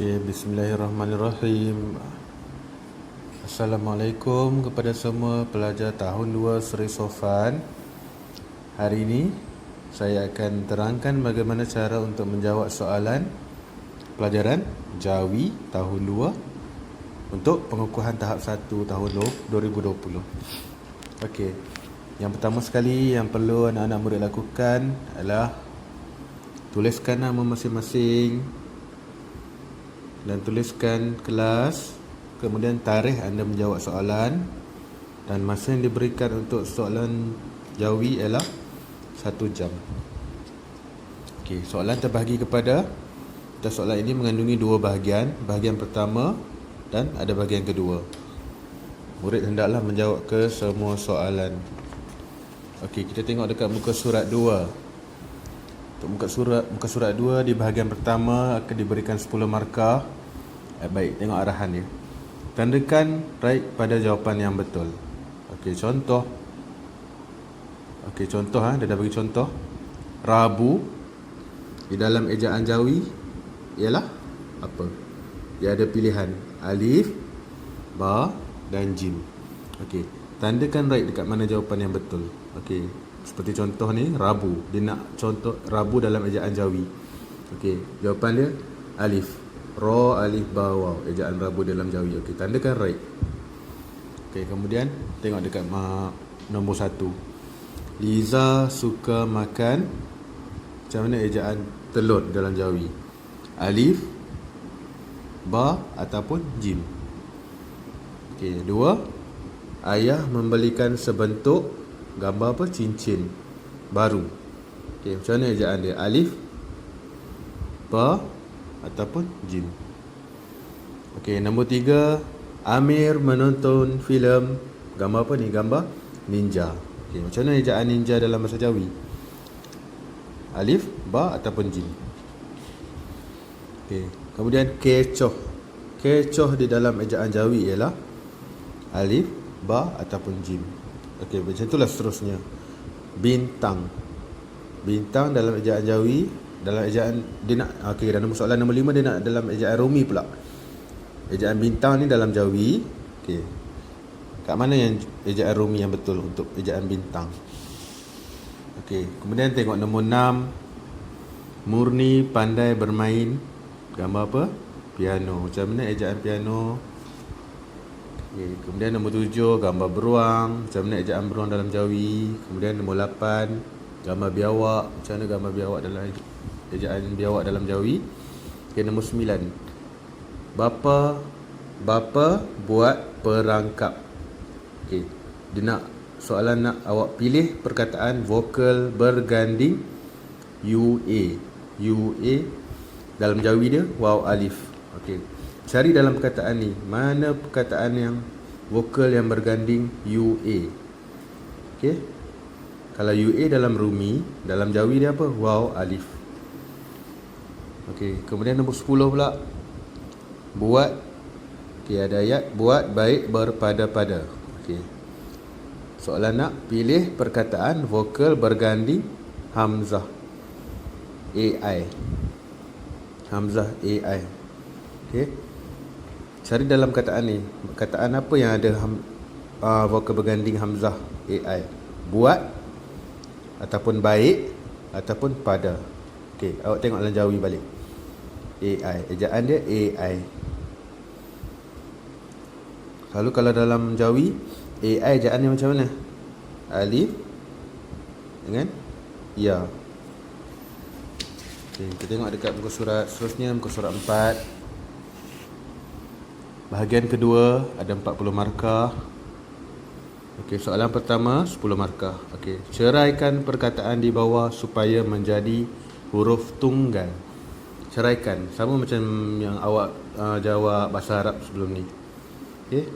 Okey, bismillahirrahmanirrahim. Assalamualaikum kepada semua pelajar tahun 2 Seri Sofan. Hari ini saya akan terangkan bagaimana cara untuk menjawab soalan pelajaran Jawi tahun 2 untuk pengukuhan tahap 1 tahun 2020. Okey. Yang pertama sekali yang perlu anak-anak murid lakukan adalah tuliskan nama masing-masing dan tuliskan kelas, kemudian tarikh anda menjawab soalan, dan masa yang diberikan untuk soalan Jawi ialah 1 jam. Okey, soalan terbahagi kepada soalan ini mengandungi 2 bahagian. Bahagian pertama dan ada bahagian kedua. Murid hendaklah menjawab ke semua soalan. Okey, kita tengok dekat muka surat 2. Untuk muka surat 2 di bahagian pertama akan diberikan 10 markah. Baik, tengok arahan dia. Tandakan right pada jawapan yang betul. Okey, contoh. Dia dah bagi contoh. Rabu di dalam ejaan Jawi ialah apa? Dia ada pilihan alif, ba dan jim. Okey, tandakan right dekat mana jawapan yang betul. Okey, seperti contoh ni, Rabu. Dia nak contoh Rabu dalam ejaan Jawi. Okey, jawapan dia alif. Ra, alif, ba, waw. Ejaan Rabu dalam Jawi. Okey, tandakan right. Okey, kemudian tengok dekat nombor 1. Liza suka makan. Macam mana ejaan telur dalam Jawi? Alif, ba ataupun jim. Okey, 2. Ayah membelikan sebentuk gambar apa? Cincin baru. Okey, macam mana ejaan dia? Alif, ba ataupun jim. Okey, nombor 3. Amir menonton filem gambar apa ni? Gambar ninja. Okey, macam mana ejaan ninja dalam bahasa Jawi? Alif, ba ataupun jim. Okey, kemudian kecoh. Kecoh di dalam ejaan Jawi ialah alif, ba ataupun jim. Okey, macam itulah seterusnya. Bintang. Bintang dalam ejaan Jawi, dalam ejaan dia nak, okey, dalam soalan nombor 5 dia nak dalam ejaan Rumi pula. Ejaan bintang ni dalam Jawi. Okey, kat mana yang ejaan Rumi yang betul untuk ejaan bintang? Okey, kemudian tengok nombor 6. Murni pandai bermain gambar apa? Piano. Macam mana ejaan piano? Okay, kemudian nombor 7, gambar beruang. Macam mana ejaan beruang dalam Jawi? Kemudian nombor 8, gambar biawak. Macam mana gambar biawak dalam ejaan biawak dalam Jawi? Okay, nombor 9, bapa buat perangkap. Okay, dia nak soalan nak awak pilih perkataan vokal berganding UA. UA dalam Jawi dia waw alif. Okey, cari dalam perkataan ni mana perkataan yang vokal yang berganding UA. Okey, kalau UA dalam Rumi, dalam Jawi dia apa? Waw alif. Okey, kemudian nombor 10 pula. Buat. Okey, ada ayat buat baik berpada-pada. Okey, soalan nak pilih perkataan vokal berganding hamzah AI. Hamzah AI. Okey, cari dalam kataan ni, kataan apa yang ada vokal berganding hamzah AI? Buat ataupun baik ataupun pada. Okey, awak tengok dalam Jawi balik. AI, ejaan dia AI. Lalu kalau dalam Jawi, AI ejaan dia macam mana? Alif dengan ya. Okey, kita tengok dekat muka surat seterusnya, muka surat 4. Bahagian kedua ada 40 markah. Okey, soalan pertama 10 markah. Okey, ceraikan perkataan di bawah supaya menjadi huruf tunggal. Ceraikan sama macam yang awak jawab bahasa Arab sebelum ni. Okey,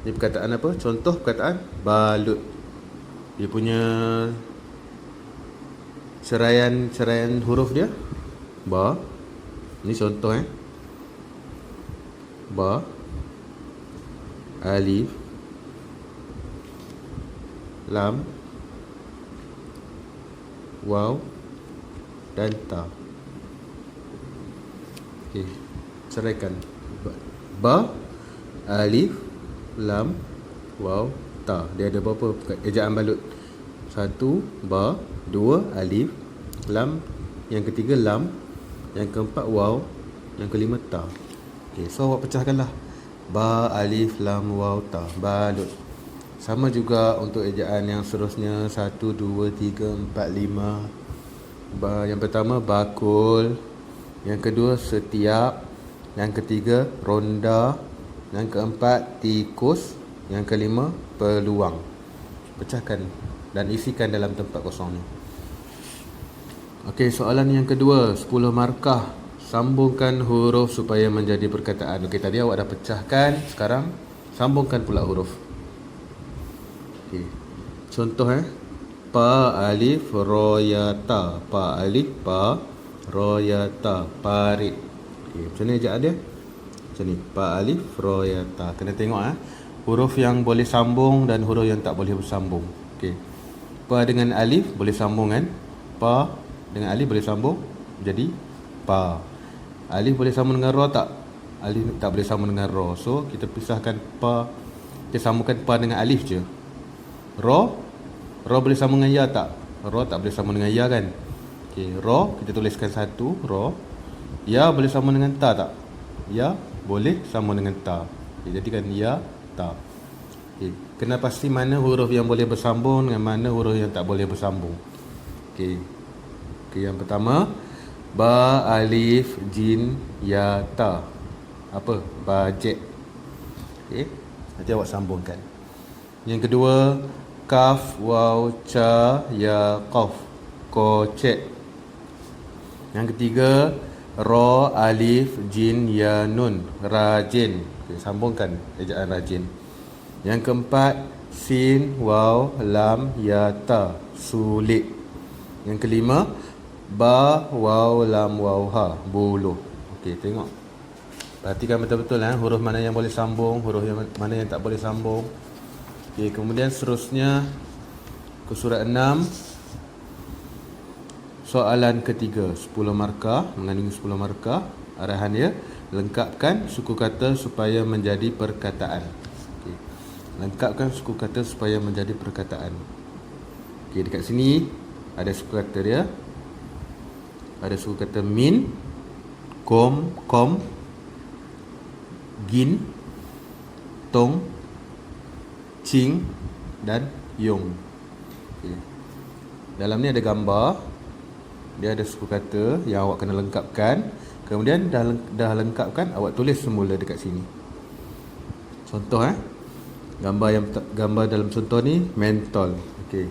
ni perkataan apa? Contoh perkataan balut. Dia punya ceraian huruf dia ba. Ni contoh ba, alif, lam, waw dan ta. Okey. Ceraikan. Ba, alif, lam, waw, ta. Dia ada berapa ejaan balut? 1 ba, 2 alif, lam, yang ketiga lam, yang keempat waw, yang kelima ta. Okey, so awak pecahkanlah. Ba, alif, lam, waw, ta. Balut. Sama juga untuk ejaan yang seterusnya. 1, 2, 3, 4, 5. Yang pertama bakul, yang kedua setiap, yang ketiga ronda, yang keempat tikus, yang kelima peluang. Pecahkan dan isikan dalam tempat kosong ni. Okey, soalan yang kedua, 10 markah. Sambungkan huruf supaya menjadi perkataan. Okey, tadi awak dah pecahkan, sekarang sambungkan pula huruf. Okey. Contoh pa alif ro ya ta. Pa alif pa ro ya ta. Parit. Okey, macam ni ejaan dia. Macam ni. Pa alif ro ya ta. Kena tengok huruf yang boleh sambung dan huruf yang tak boleh bersambung. Okey. Pa dengan alif boleh sambung kan? Pa dengan alif boleh sambung jadi pa. Alif boleh sambung dengan ro tak? Alif tak boleh sambung dengan ro. So kita pisahkan pa. Kita sambungkan pa dengan alif je. Ro boleh sambung dengan ya tak? Ro tak boleh sambung dengan ya kan? Okey, ro kita tuliskan satu, ro. Ya boleh sambung dengan ta tak? Ya boleh sambung dengan ta. Okey, jadikan ya, ta. Okey, kena pasti mana huruf yang boleh bersambung dengan mana huruf yang tak boleh bersambung. Okey. Okey, yang pertama ba, alif, jin, ya, ta. Apa? Bajet. Okey, nanti awak sambungkan. Yang kedua kaf, waw, ca, ya, qaf. Kocek. Yang ketiga ro, alif, jin, ya, nun. Rajin. Okay, sambungkan ejaan rajin. Yang keempat sin, waw, lam, ya, ta. Sulit. Yang kelima ba, waw, lam, waw, ha. Buluh. Okey, tengok. Perhatikan betul-betul huruf mana yang boleh sambung, huruf yang mana yang tak boleh sambung. Okey, kemudian seterusnya ke surat 6. Soalan ketiga, 10 markah, mengandungi 10 markah. Arahan dia, lengkapkan suku kata supaya menjadi perkataan. Okey. Lengkapkan suku kata supaya menjadi perkataan. Okey, dekat sini ada suku kata dia. Ada suku kata min, kom, gin, tong, cing dan yong. Okay. Dalam ni ada gambar. Dia ada suku kata yang awak kena lengkapkan. Kemudian dah lengkapkan, awak tulis semula dekat sini. Contoh gambar dalam contoh ni mentol. Okey.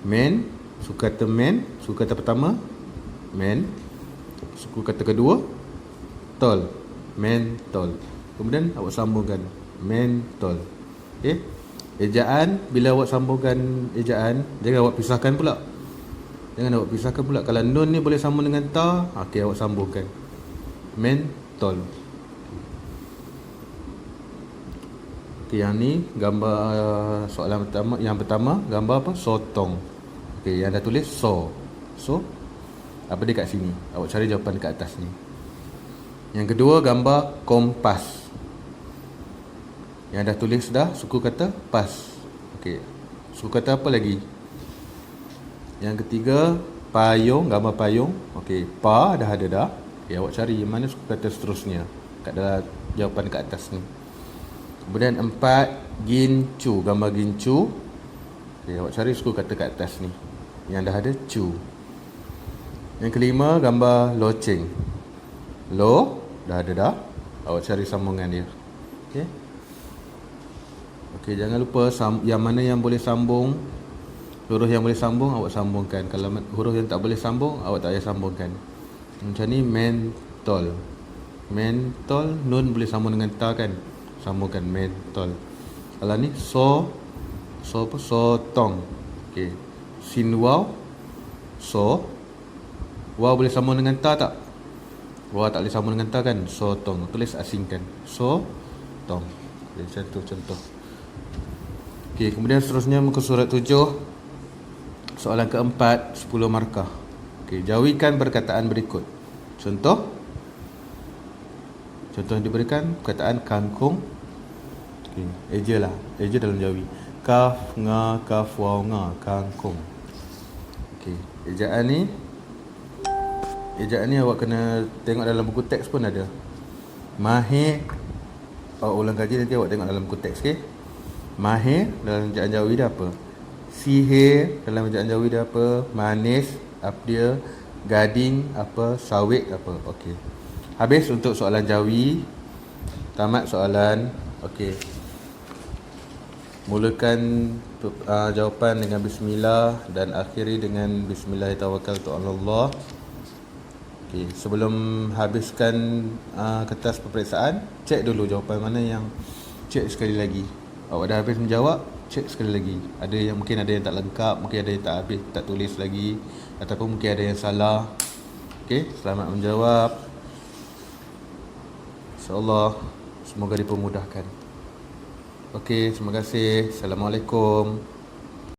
Men, suku kata men, suku kata pertama men, suku kata kedua tol, mentol. Kemudian awak sambungkan mentol. Okey. Ejaan, bila awak sambungkan ejaan, jangan awak pisahkan pula. Kalau nun ni boleh sambung dengan ta, okey, awak sambungkan mentol. Okey, yang ni gambar soalan pertama. Yang pertama gambar apa? Sotong. Okey, yang dah tulis so. Apa dia kat sini? Awak cari jawapan dekat atas ni. Yang kedua gambar kompas. Yang dah tulis dah suku kata pas. Okey. Suku kata apa lagi? Yang ketiga payung, gambar payung. Okey, pa dah ada dah. Okey, awak cari mana suku kata seterusnya kat dalam jawapan dekat atas ni. Kemudian 4 gincu, gambar gincu. Okey, awak cari suku kata kat atas ni yang dah ada cu. Yang kelima gambar loceng. Lo dah ada dah. Awak cari sambungan dia. Okey. Okey, jangan lupa yang mana yang boleh sambung, huruf yang boleh sambung awak sambungkan. Kalau huruf yang tak boleh sambung, awak tak payah sambungkan. Macam ni mentol. Mentol, nun boleh sambung dengan ta kan? Sambungkan mentol. Kalau ni so apa? Sotong. Okey. Sin waw, so. Waw boleh sambung dengan ta tak? Waw tak boleh sambung dengan ta kan? Sotong. Tulis asingkan. Sotong. Macam tu contoh. Okey, kemudian seterusnya muka surat 7. Soalan keempat, 10 markah. Okey, jauhikan perkataan berikut. Contoh, Contoh yang diberikan perkataan kangkung. Okay. Eja lah, eja dalam Jawi. Kaf, nga, kaf, waw, nga, kangkung. Okay. Ejaan ni awak kena tengok dalam buku teks pun ada. Mahir, awak ulang kaji nanti awak tengok dalam buku teks, okay? Mahir dalam ejaan Jawi dia apa? Sihir dalam ejaan Jawi dia apa? Manis apa dia? Gading apa? Sawit apa? Okey. Habis untuk soalan Jawi. Tamat soalan. Okey. Mulakan jawapan dengan bismillah dan akhiri dengan bismillahirrahmanirrahim. Okey, sebelum habiskan kertas peperiksaan, cek dulu jawapan mana yang cek sekali lagi. Awak dah habis menjawab, cek sekali lagi. Mungkin ada yang tak lengkap, mungkin ada yang tak habis, tak tulis lagi, ataupun mungkin ada yang salah. Okey, selamat menjawab. InsyaAllah semoga dipermudahkan. Okey, terima kasih. Assalamualaikum.